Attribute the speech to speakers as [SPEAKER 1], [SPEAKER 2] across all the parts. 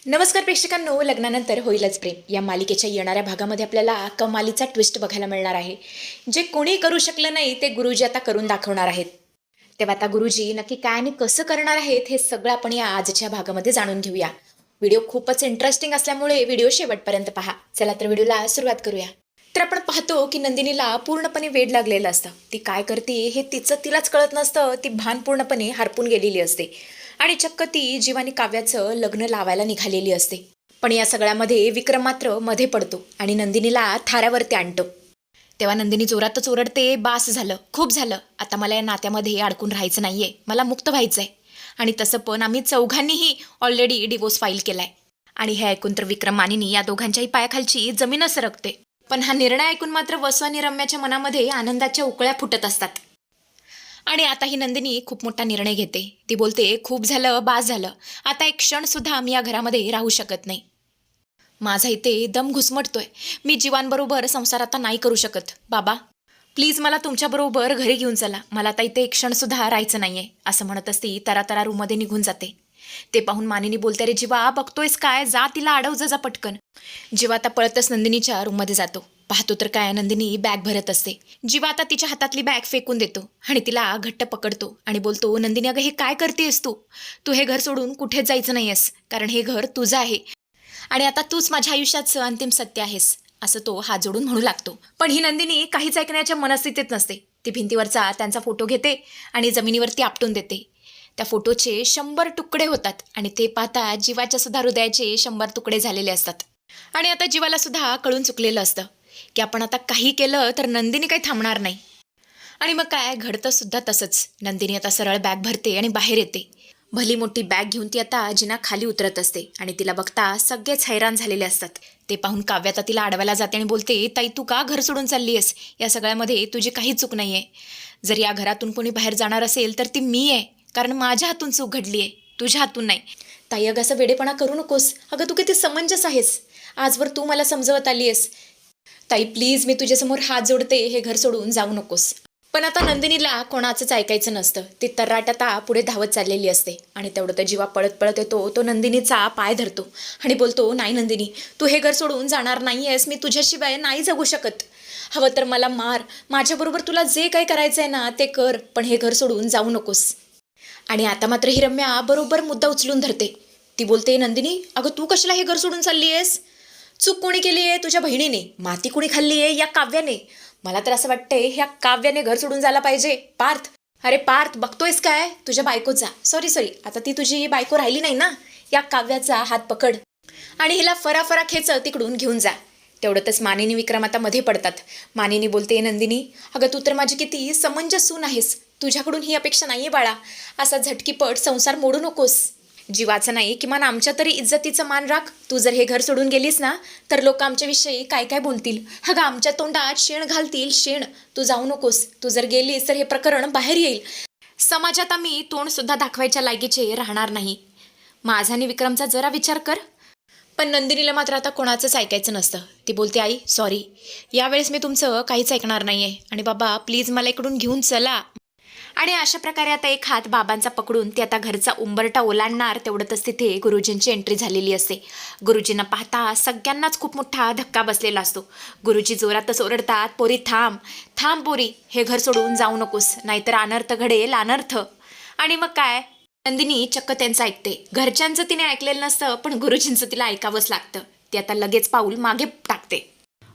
[SPEAKER 1] नमस्कार प्रेक्षकांनो, लग्नानंतर होईलच प्रेम या मालिकेच्या येणाऱ्या भागामध्ये आपल्याला कमालीचा ट्विस्ट बघायला मिळणार आहे. जे कोणी करू शकलं नाही ते गुरुजी आता करून दाखवणार आहेत. तेव्हा आता गुरुजी नक्की काय आणि कसं करणार आहेत हे सगळं आपण या आजच्या भागामध्ये जाणून घेऊया. व्हिडिओ खूपच इंटरेस्टिंग असल्यामुळे व्हिडिओ शेवटपर्यंत पहा. चला तर व्हिडिओला सुरुवात करूया. तर आपण पाहतो की नंदिनीला पूर्णपणे वेड लागलेलं असतं. ती काय करते हे तिलाच कळत नसतं. ती भान पूर्णपणे हरपून गेलेली असते आणि चक्क ती जीवानी काव्याचं लग्न लावायला निघालेली असते. पण या सगळ्यामध्ये विक्रम मात्र मध्ये पडतो आणि नंदिनीला थाऱ्यावरती आणतो. तेव्हा नंदिनी जोरातच ओरडते, बास झालं, खूप झालं, आता मला या नात्यामध्ये अडकून राहायचं नाहीये, मला मुक्त व्हायचंय. आणि तसं पण आम्ही चौघांनीही ऑलरेडी डिवोर्स फाईल केलाय. आणि हे ऐकून तर विक्रम मानिनी या दोघांच्याही पायाखालची जमीनच सरकते. पण हा निर्णय ऐकून मात्र वसू आणि रम्याच्या मनामध्ये आनंदाच्या उकळ्या फुटत असतात. आणि आता ही नंदिनी खूप मोठा निर्णय घेते. ती बोलते, खूप झालं, बास झालं, आता एक क्षण सुद्धा मी या घरामध्ये राहू शकत नाही. माझा इथे दम घुसमटतोय. मी जीवांबरोबर संसार आता नाही करू शकत. बाबा प्लीज मला तुमच्याबरोबर घरी घेऊन चला, मला आता इथे एक क्षण सुद्धा राहायचं नाहीये, असं म्हणत असती तरा रूममध्ये निघून जाते. ते पाहून मानिनी बोलते, अरे जीवा बघतोयस काय, जा तिला अडव जा पटकन. जीवा आता पळतच नंदिनीच्या रूममध्ये जातो. पाहतो तर काय, नंदिनी बॅग भरत असते. जीवा आता तिच्या हातातली बॅग फेकून देतो आणि तिला घट्ट पकडतो आणि बोलतो, नंदिनी अगं हे काय करतेस तू हे घर सोडून कुठेच जायचं नाहीयेस, कारण हे घर तुझं आहे आणि आता तूच माझ्या आयुष्याचं अंतिम सत्य आहेस, असं तो हात जोडून म्हणू लागतो. पण ही नंदिनी काहीच ऐकण्याच्या मनस्थितीत नसते. ती भिंतीवरचा त्यांचा फोटो घेते आणि जमिनीवरती आपटून देते. त्या फोटोचे 100 तुकडे होतात आणि ते पाहता जीवाच्या सुद्धा हृदयाचे 100 तुकडे झालेले असतात. आणि आता जीवाला सुद्धा कळून चुकलेलं असतं की आपण आता काही केलं तर नंदिनी काही थांबणार नाही. आणि मग काय घडतं सुद्धा तसंच. नंदिनी आता सरळ बॅग भरते आणि बाहेर येते. भली मोठी बॅग घेऊन ती आता जिना खाली उतरत असते आणि तिला बघता सगळेच हैराण झालेले असतात. ते पाहून काव्य आता तिला अडवायला जाते आणि बोलते, ताई तू का घर सोडून चालली आहेस, या सगळ्यामध्ये तुझी काही चूक नाही आहे. जर या घरातून कोणी बाहेर जाणार असेल तर ती मी आहे, कारण माझ्या हातून चूक घडली आहे, तुझ्या हातून नाही. ताई अगं असं वेडेपणा करू नकोस, अगं तू किती समंजस आहेस, आजवर तू मला समजवत आली आहेस. ताई प्लीज मी तुझ्यासमोर हात जोडते, हे घर सोडून जाऊ नकोस. पण आता नंदिनीला कोणाचंच ऐकायचं नसतं. ती तर्राटाता पुढे धावत चाललेली असते आणि तेवढं तर जीवा पळत पळत येतो. तो नंदिनीचा पाय धरतो आणि बोलतो, नाही नंदिनी, तू हे घर सोडून जाणार नाहीयेस, मी तुझ्याशिवाय नाही जगू शकत. हवं तर मला मार, माझ्याबरोबर तुला जे काही करायचं आहे ना ते कर, पण हे घर सोडून जाऊ नकोस. आणि आता मात्र ही रम्या बरोबर मुद्दा उचलून धरते. ती बोलते, नंदिनी अगं तू कशाला हे घर सोडून चालली आहेस, चूक कोणी केली आहे, तुझ्या बहिणीने, माती कोणी खाल्ली आहे या काव्याने. मला तर असं वाटतंय ह्या काव्याने घर सोडून जायला पाहिजे. पार्थ, अरे पार्थ बघतोयस काय, तुझ्या बायकोचा सॉरी आता ती तुझी बायको राहिली नाही ना, या काव्याचा हात पकड आणि हिला फरा खेच तिकडून घेऊन जा. तेवढंच मानिनी विक्रम आता मध्ये पडतात. मानिनी बोलते, नंदिनी अगं तू तर माझी किती समंजस सून आहेस, तुझ्याकडून ही अपेक्षा नाहीये बाळा, असा झटकीपट संसार मोडू नकोस. जीवाचं नाही किमान आमच्या तरी इज्जतीचं मान राख. तू जर हे घर सोडून गेलीस ना तर लोक आमच्याविषयी काय काय बोलतील, अगं आमच्या तोंडात शेण घालतील, शेण. तू जाऊ नकोस, तू जर गेलीस तर हे प्रकरण बाहेर येईल. समाजात आम्ही तोंड सुद्धा दाखवायच्या लायकीचे राहणार नाही. माझा आणि विक्रमचा जरा विचार कर. पण नंदिनीला मात्र आता कोणाचंच ऐकायचं नसतं. ती बोलते, आई सॉरी, यावेळेस मी तुमचं काहीच ऐकणार नाहीये आणि बाबा प्लीज मला इकडून घेऊन चला. आणि अशा प्रकारे आता एक हात बाबांचा पकडून ती आता घरचा उंबरटा ओलांडणार. तेवढंच तिथे गुरुजींची एंट्री झालेली असते. गुरुजींना पाहता सगळ्यांनाच खूप मोठा धक्का बसलेला असतो. गुरुजी जोरातच ओरडतात, पोरी थांब थांब पोरी, हे घर सोडून जाऊ नकोस, नाहीतर अनर्थ घडेल, अनर्थ. आणि मग काय, नंदिनी चक्क त्यांचं ऐकते. घरच्यांचं तिने ऐकलेलं नसतं पण गुरुजींचं तिला ऐकावंच लागतं. ती आता लगेच पाऊल मागे टाकते.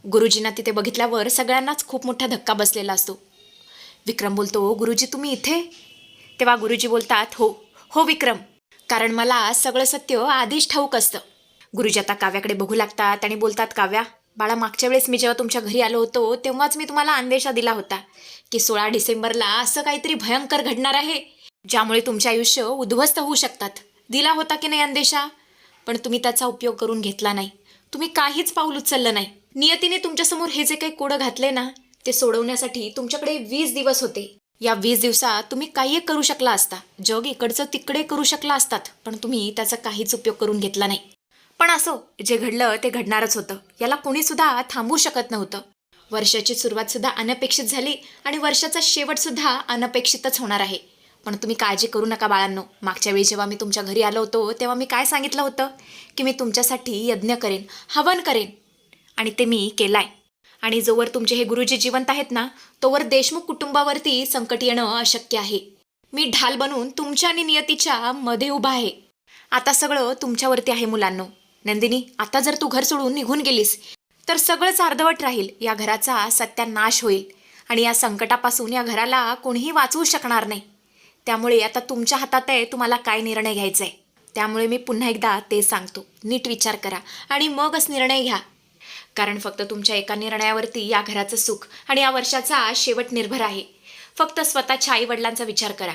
[SPEAKER 1] गुरुजींना तिथे बघितल्यावर सगळ्यांनाच खूप मोठा धक्का बसलेला असतो. विक्रम बोलतो, गुरुजी तुम्ही इथे. तेव्हा गुरुजी बोलतात, हो हो विक्रम, कारण मला सगळं सत्य आधीच ठाऊक असतं. गुरुजी आता काव्याकडे बघू लागतात आणि बोलतात, काव्या बाळा, मागच्या वेळेस मी जेव्हा तुमच्या घरी आलो होतो तेव्हाच मी तुम्हाला अंदेशा दिला होता की 16 डिसेंबरला असं काहीतरी भयंकर घडणार आहे ज्यामुळे तुमचे आयुष्य उद्ध्वस्त होऊ शकतात. दिला होता की नाही अंदेशा? पण तुम्ही त्याचा उपयोग करून घेतला नाही. तुम्ही काहीच पाऊल उचललं नाही. नियतीने तुमच्यासमोर हे जे काही कोडं घातले ना ते सोडवण्यासाठी तुमच्याकडे 20 दिवस होते. या 20 दिवसात तुम्ही काही करू शकला असता. जग इकडचं तिकडे करू शकला असतात, पण तुम्ही त्याचा काहीच उपयोग करून घेतला नाही. पण असो, जे घडलं ते घडणारच होतं. याला कोणी सुद्धा थांबवू शकत नव्हतं. वर्षाची सुरुवात सुद्धा अनपेक्षित झाली आणि वर्षाचा शेवट सुद्धा अनपेक्षितच होणार आहे. पण तुम्ही काळजी करू नका बाळांनो. मागच्या वेळी जेव्हा मी तुमच्या घरी आलो होतो तेव्हा मी काय सांगितलं होतं की मी तुमच्यासाठी यज्ञ करेन, हवन करेन, आणि ते मी केलाय. आणि जोवर तुमचे हे गुरुजी जिवंत आहेत ना, तोवर देशमुख कुटुंबावरती संकट येणं अशक्य आहे. मी ढाल बनून तुमच्या आणि नियतीच्या मध्ये उभा आहे. आता सगळं तुमच्यावरती आहे मुलांनो. नंदिनी, आता जर तू घर सोडून निघून गेलीस तर सगळंच अर्धवट राहील. या घराचा सत्यानाश होईल आणि या संकटापासून या घराला कोणीही वाचवू शकणार नाही. त्यामुळे आता तुमच्या हातात आहे तुम्हाला काय निर्णय घ्यायचा आहे. त्यामुळे मी पुन्हा एकदा ते सांगतो, नीट विचार करा आणि मगच निर्णय घ्या. कारण फक्त तुमच्या एका निर्णयावरती या घराचं सुख आणि या वर्षाचा शेवट निर्भर आहे. फक्त स्वतःच्या आईवडिलांचा विचार करा.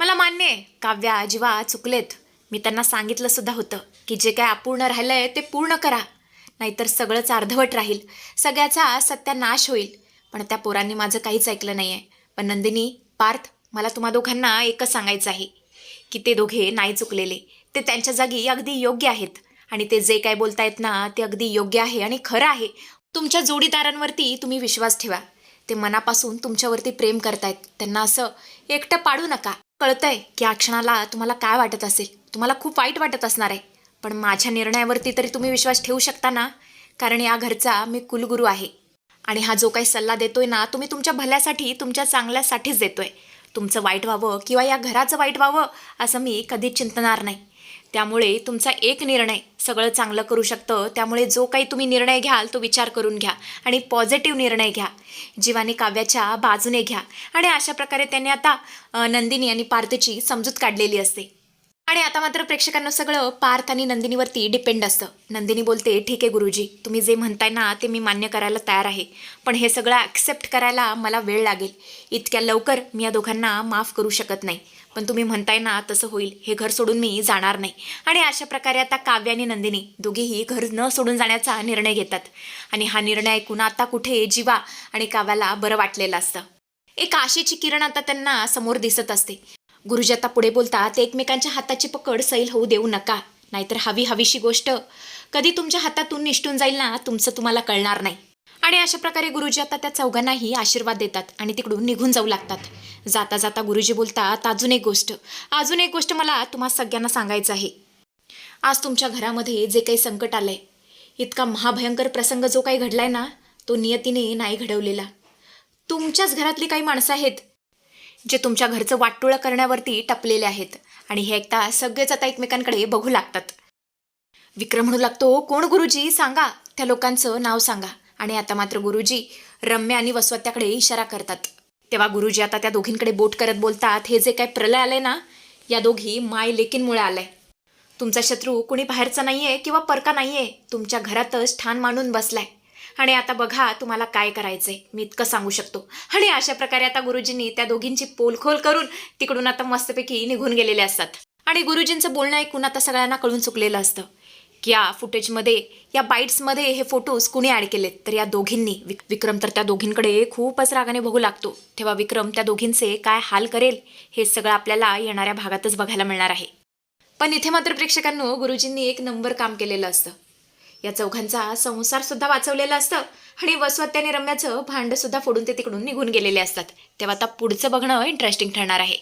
[SPEAKER 1] मला मान्य आहे, काव्या जीवा चुकलेत. मी त्यांना सांगितलं सुद्धा होतं की जे काय अपूर्ण राहिलंय ते पूर्ण करा, नाहीतर सगळंच अर्धवट राहील, सगळ्याचा सत्यानाश होईल. पण त्या पोरांनी माझं काहीच ऐकलं नाही आहे. पण नंदिनी, पार्थ, मला तुम्हा दोघांना एकच सांगायचं आहे की ते दोघे नाही चुकलेले. ते त्यांच्या जागी अगदी योग्य आहेत आणि ते जे काय बोलतायत ना ते अगदी योग्य आहे आणि खरं आहे. तुमच्या जोडीदारांवरती तुम्ही विश्वास ठेवा. ते मनापासून तुमच्यावरती प्रेम करतायत. त्यांना असं एकटं पाडू नका. कळतंय की या क्षणाला तुम्हाला काय वाटत असेल, तुम्हाला खूप वाईट वाटत असणार आहे. पण माझ्या निर्णयावरती तरी तुम्ही विश्वास ठेवू शकता ना, कारण या घरचा मी कुलगुरू आहे. आणि हा जो काही सल्ला देतोय ना तो मी तुमच्या भल्यासाठी, तुमच्या चांगल्यासाठीच देतोय. तुमचं वाईट व्हावं किंवा या घराचं वाईट व्हावं असं मी कधीच चिंतणार नाही. त्यामुळे तुमचा एक निर्णय सगळं चांगलं करू शकतं. त्यामुळे जो काही तुम्ही निर्णय घ्याल तो विचार करून घ्या आणि पॉझिटिव्ह निर्णय घ्या. जीवाने काव्याच्या बाजूने घ्या. आणि अशा प्रकारे त्यांनी आता नंदिनी आणि पार्थची समजूत काढलेली असते. आणि आता मात्र प्रेक्षकांना सगळं पार्थ आणि नंदिनीवरती डिपेंड असतं. नंदिनी बोलते, ठीक आहे गुरुजी, तुम्ही जे म्हणताय ना ते मी मान्य करायला तयार आहे, पण हे सगळं ॲक्सेप्ट करायला मला वेळ लागेल. इतक्या लवकर मी या दोघांना माफ करू शकत नाही. पण तुम्ही म्हणताय ना तसं होईल. हे घर सोडून मी जाणार नाही. आणि अशा प्रकारे आता काव्य आणि नंदिनी दोघेही घर न सोडून जाण्याचा निर्णय घेतात. आणि हा निर्णय ऐकून आता कुठे जीवा आणि काव्याला बरं वाटलेलं असतं. एक आशेची किरण आता त्यांना समोर दिसत असते. गुरुजी आता पुढे बोलतात, एकमेकांच्या हाताची पकड सैल होऊ देऊ नका, नाहीतर हवीशी गोष्ट कधी तुमच्या हातातून निष्ठून जाईल ना तुमचं तुम्हाला कळणार नाही. आणि अशा प्रकारे गुरुजी आता त्या चौघांनाही आशीर्वाद देतात आणि तिकडून निघून जाऊ लागतात. जाता जाता गुरुजी बोलतात, अजून एक गोष्ट मला तुम्हा सगळ्यांना सांगायचं आहे. आज तुमच्या घरामध्ये जे काही संकट आलंय, इतका महाभयंकर प्रसंग जो काही घडलाय ना तो नियतीने नाही घडवलेला. तुमच्याच घरातली काही माणसं आहेत जे तुमच्या घरचं वाटोळं करण्यावरती टपलेले आहेत. आणि हे ऐकता सगळेच आता एकमेकांकडे बघू लागतात. विक्रम म्हणू लागतो, कोण गुरुजी, सांगा, त्या लोकांचं नाव सांगा. आणि आता मात्र गुरुजी रम्या आणि वसवत्याकडे इशारा करतात. तेव्हा गुरुजी आता त्या दोघींकडे बोट करत बोलतात, हे जे काय प्रलय आलंय ना या दोघी माय लेकींमुळे आलंय. तुमचा शत्रू कोणी बाहेरचा नाहीये किंवा परका नाहीये, तुमच्या घरातच ठाण मांडून बसलाय. आणि आता बघा तुम्हाला काय करायचंय, मी इतकं सांगू शकतो. आणि अशा प्रकारे आता गुरुजींनी त्या दोघींची पोलखोल करून तिकडून आता मस्तपैकी निघून गेलेले असतात. आणि गुरुजींचं बोलणं ऐकून आता सगळ्यांना कळून चुकलेलं असतं की या फुटेजमध्ये, या बाईट्समध्ये हे फोटोज कुणी ॲड केलेत. तर या दोघींनी. विक्रम तर त्या दोघींकडे खूपच रागाने बघू लागतो. तेव्हा विक्रम त्या दोघींचे काय हाल करेल हे सगळं आपल्याला येणाऱ्या भागातच बघायला मिळणार आहे. पण इथे मात्र प्रेक्षकांनो गुरुजींनी एक नंबर काम केलेलं असतं. या चौघांचा संसार सुद्धा वाचवलेला असतं आणि वसवत्याने रम्याचं भांडं सुद्धा फोडून ते तिकडून निघून गेलेले असतात. तेव्हा आता पुढचं बघणं इंटरेस्टिंग ठरणार आहे.